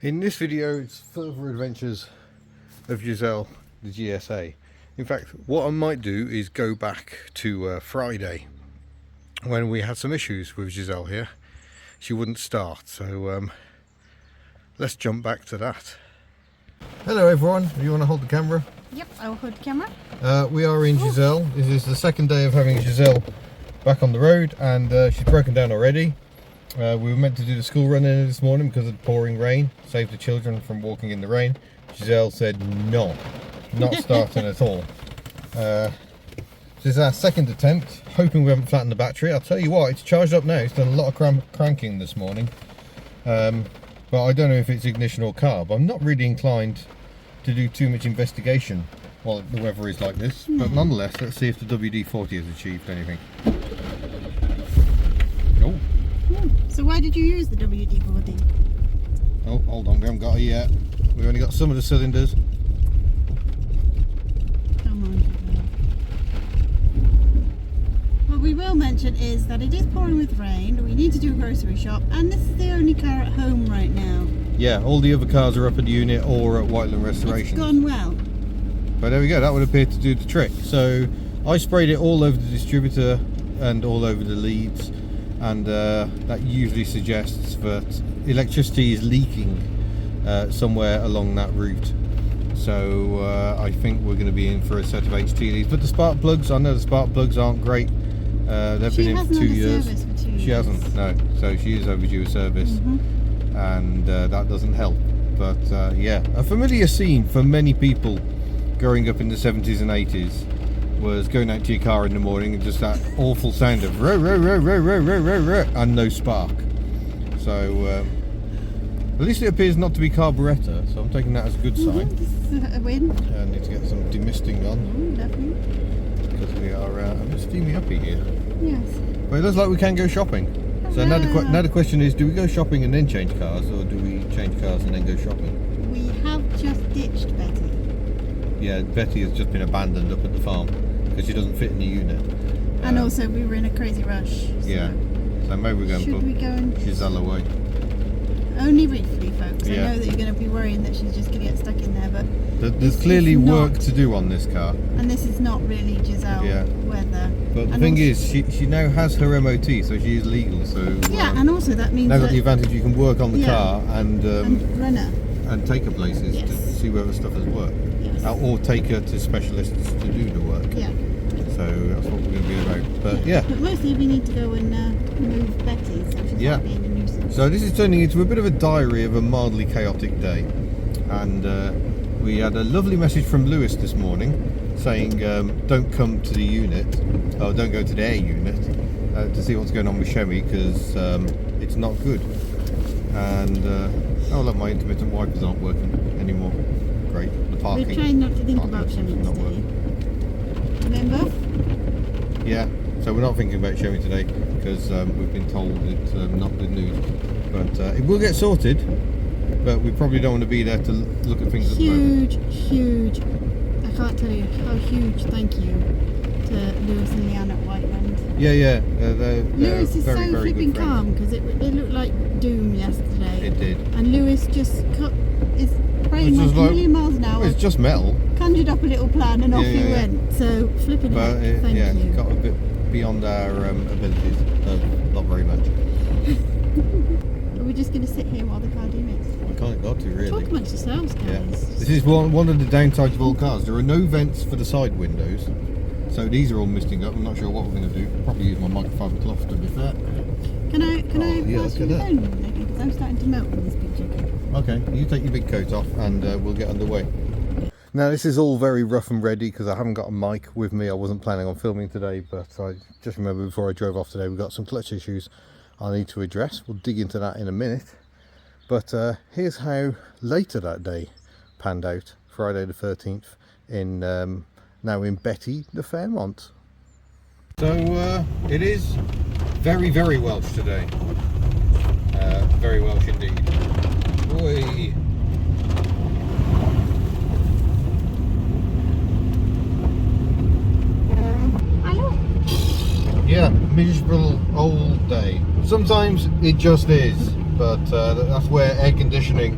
In this video, it's further adventures of Giselle the GSA. In fact, what I might do is go back to Friday when we had some issues with Giselle here. She wouldn't start, so let's jump back to that. Hello everyone, do you want to hold the camera? Yep, I'll hold the camera. We are in Giselle. This is the second day of having Giselle back on the road, and she's broken down already. We were meant to do the school run in this morning because of the pouring rain, save the children from walking in the rain. Giselle said no, not starting at all. This is our second attempt, hoping we haven't flattened the battery. I'll tell you what, it's charged up now. It's done a lot of cranking this morning, but I don't know if it's ignition or carb. I'm not really inclined to do too much investigation while the weather is like this, but nonetheless, let's see if the WD40 has achieved anything. Oh. So why did you use the WD40? Oh, hold on, we haven't got it yet. We've only got some of the cylinders. Come on. What we will mention is that it is pouring with rain, we need to do a grocery shop, and this is the only car at home right now. Yeah, all the other cars are up at the unit or at Whiteland Restoration. It's gone well. But there we go, that would appear to do the trick. So I sprayed it all over the distributor and all over the leads, and that usually suggests that electricity is leaking somewhere along that route. So I think we're going to be in for a set of HT leads. But the spark plugs, I know the spark plugs aren't great. They've been in for 2 years. She hasn't, no. So she is overdue a service, and that doesn't help. But yeah, a familiar scene for many people growing up in the 70s and 80s was going out to your car in the morning and just that awful sound of row, row, row, row, row, row, row, row, and no spark. So at least it appears not to be carburettor, so I'm taking that as a good sign. This is a win. I need to get some demisting on. Definitely. Because we are a bit steamy uppy here. Yes. But it looks like we can go shopping. So now the question is, do we go shopping and then change cars, or do we change cars and then go shopping? We have just ditched Betty. Yeah, Betty has just been abandoned up at the farm because she doesn't fit in the unit. And also we were in a crazy rush. So yeah. So maybe we're going to put Giselle away. Only briefly, folks. Yeah. I know that you're going to be worrying that she's just going to get stuck in there, but there's clearly work to do on this car. And this is not really Giselle weather. But the thing is, she now has her MOT, so she is legal. So yeah, and also that means now got the advantage you can work on the car and run her and take her places to see whether stuff has worked. Yes. Or take her to specialists to do the work. Yeah. So that's what we're going to be about. But yeah. But mostly we need to go and move Betty, so she's not being a nuisance. So this is turning into a bit of a diary of a mildly chaotic day. And we had a lovely message from Lewis this morning saying don't come to the unit, or don't go to their unit to see what's going on with Shemi, because it's not good. And oh look, my intermittent wipers aren't working anymore. Great. The parking. We're trying not to think about Shemi today. Remember? Yeah. So we're not thinking about Shemi today because we've been told it's not good news. But it will get sorted. But we probably don't want to be there to look at things at the moment. Huge. I can't tell you how huge thank you to Lewis and Leanne at Whiteland. Yeah. Lewis is very, so very flipping calm because it looked like doom yesterday. It did. And Lewis just is praying like a million miles an hour. Well, it's just metal. Conjured up a little plan and off he went. So flipping heck, thank you. Got a bit beyond our abilities. Not very much. Are we just going to sit here while the car demits? We can't go to really. Talk amongst yourselves, guys. Yeah. This is one of the downsides of all cars. There are no vents for the side windows, so these are all misting up. I'm not sure what we're going to do. Probably use my microfiber cloth, to be fair. Can I pass you the phone? Because I'm starting to melt in this picture. Okay, you take your big coat off and we'll get underway. Now this is all very rough and ready because I haven't got a mic with me. I wasn't planning on filming today, but I just remember before I drove off today we've got some clutch issues I need to address. We'll dig into that in a minute. But here's how later that day panned out, Friday the 13th, in now in Betty the Fairmont. So it is very, very Welsh today. Very Welsh indeed. Oi. Yeah, miserable old day. Sometimes it just is, but that's where air conditioning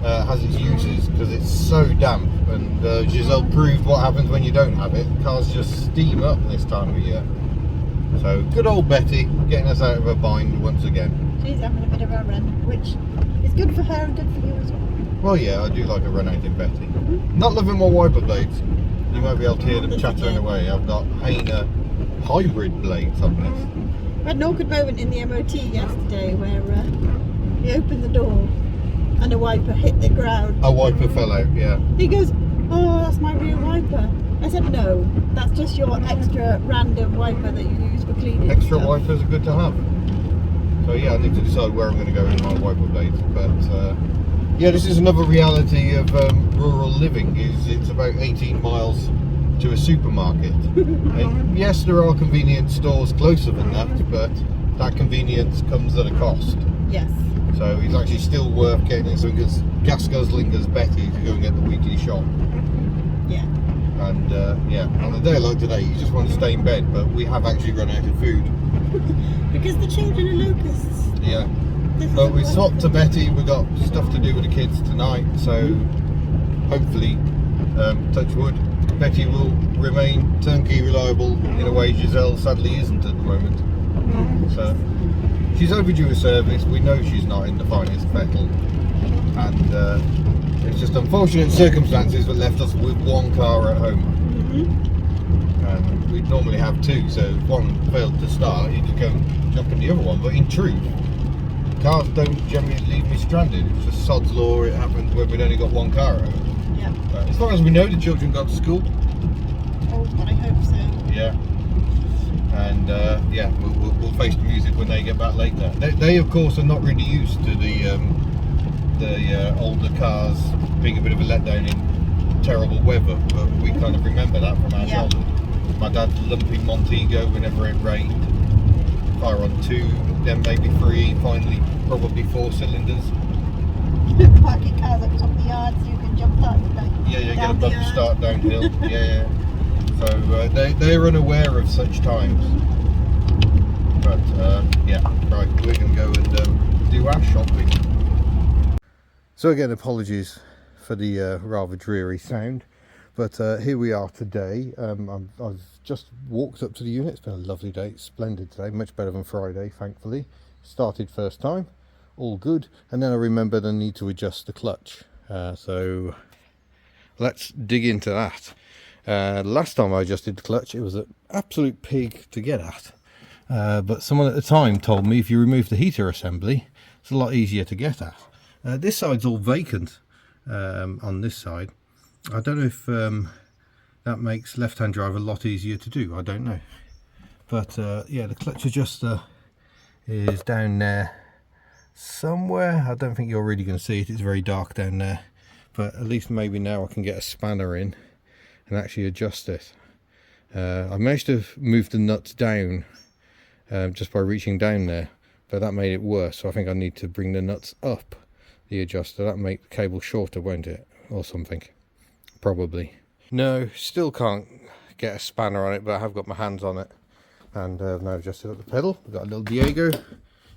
has its uses because it's so damp, and Giselle proved what happens when you don't have it. Cars just steam up this time of year. So good old Betty getting us out of a bind once again. She's having a bit of a run, which is good for her and good for you as well. Well, yeah, I do like a run out in Betty. Not loving my wiper blades. You might be able to hear them chattering away. I've got Hainer hybrid blades on this. We had an awkward moment in the MOT yesterday where we opened the door and a wiper hit the ground. A wiper fell out, yeah. He goes, "Oh, that's my rear wiper." I said, "No, that's just your extra random wiper that you use for cleaning." Extra wipers are good to have. So yeah, I need to decide where I'm going to go in my wiper blades. But yeah, this is another reality of rural living. Is it's about 18 miles to a supermarket. And yes, there are convenience stores closer than that, but that convenience comes at a cost. Yes. So it's actually still worth getting in something as gas guzzling as Betty to go and get the weekly shop. Yeah. And yeah, on a day like today, you just want to stay in bed, but we have actually run out of food. Because the children are locusts. Yeah. But we swapped to Betty. We've got stuff to do with the kids tonight, so hopefully, touch wood, Betty will remain turnkey reliable in a way Giselle sadly isn't at the moment. So she's overdue a service. We know she's not in the finest fettle, and it's just unfortunate circumstances that left us with one car at home. And we'd normally have two, so if one failed to start, you could go and jump in the other one. But in truth, cars don't generally leave me stranded. It's just sod's law. It happens when we've only got one car at home. Yeah. But as far as we know, the children got to school. Oh, but I hope so. Yeah. And yeah, we'll face the music when they get back later. They of course are not really used to the older cars being a bit of a letdown in terrible weather, but we kind of remember that from our childhood. My dad's lumpy Montego whenever it rained. Fire on 2, then maybe 3, finally probably 4 cylinders. Parking cars up top of the yard so you can jump out the back. Yeah, get a bump start downhill. Yeah. So they're unaware of such times. But yeah, right, we're going to go and do our shopping. So again, apologies for the rather dreary sound, but here we are today. I've just walked up to the unit. It's been a lovely day. It's splendid today, much better than Friday, thankfully. Started first time, all good, and then I remembered I need to adjust the clutch. So let's dig into that. Last time I adjusted the clutch, it was an absolute pig to get at, but someone at the time told me if you remove the heater assembly, it's a lot easier to get at. This side's all vacant on this side. I don't know if that makes left-hand drive a lot easier to do. I don't know, but yeah, the clutch adjuster is down there somewhere. I don't think you're really going to see it. It's very dark down there, but at least maybe now I can get a spanner in and actually adjust it. I managed to move the nuts down just by reaching down there, but that made it worse, so I think I need to bring the nuts up the adjuster. That'll make the cable shorter, won't it, or something? Probably. No, still can't get a spanner on it, but I have got my hands on it, and now adjusted up the pedal. We've got a little Diego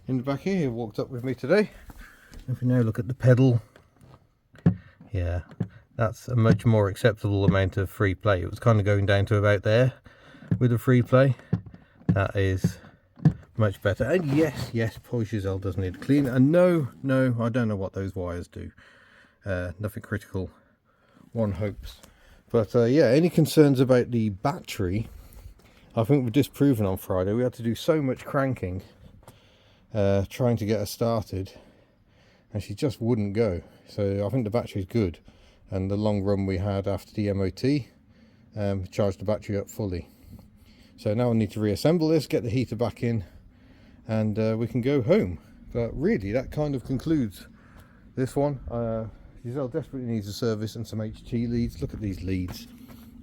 in the back here who walked up with me today. If we now look at the pedal, yeah, that's a much more acceptable amount of free play. It was kind of going down to about there with the free play. That is much better. And yes, poor Giselle does need to clean. And no, I don't know what those wires do. Nothing critical, one hopes. But yeah, any concerns about the battery, I think we're disproven on Friday. We had to do so much cranking trying to get her started, and she just wouldn't go. So I think the battery's good. And the long run we had after the MOT charged the battery up fully. So now I need to reassemble this, get the heater back in, and we can go home. But really, that kind of concludes this one. Giselle desperately needs a service and some HT leads. Look at these leads.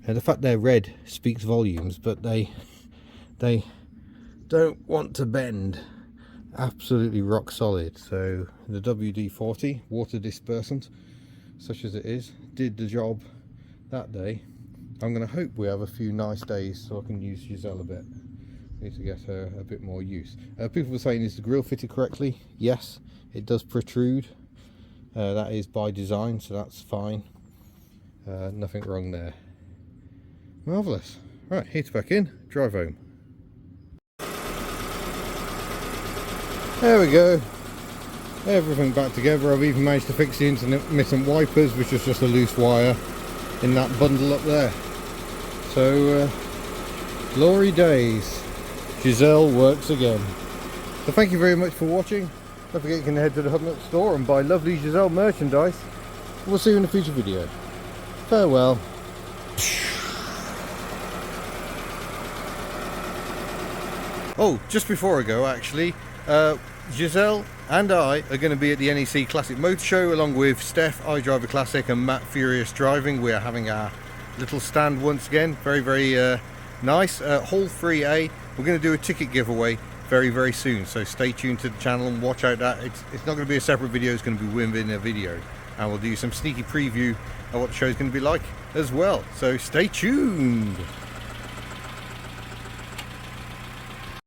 And the fact they're red speaks volumes, but they don't want to bend. Absolutely rock solid. So the WD40 water dispersant, such as it is, did the job that day. I'm going to hope we have a few nice days so I can use Giselle a bit. Need to get her a bit more use. People were saying, is the grille fitted correctly? Yes, it does protrude. That is by design, so that's fine. Nothing wrong there. Marvellous. Right, heat's back in, drive home. There we go. Everything back together. I've even managed to fix the intermittent wipers, which is just a loose wire in that bundle up there. So, glory days. Giselle works again. So thank you very much for watching. Don't forget you can head to the Hubnut store and buy lovely Giselle merchandise. We'll see you in a future video. Farewell. Oh, just before I go, actually, Giselle and I are going to be at the NEC Classic Motor Show along with Steph, iDriver Classic, and Matt Furious Driving. We are having our little stand once again. Very, very nice. Hall 3A. We're going to do a ticket giveaway very, very soon. So stay tuned to the channel and watch out that. It's not going to be a separate video. It's going to be within a video. And we'll do some sneaky preview of what the show is going to be like as well. So stay tuned.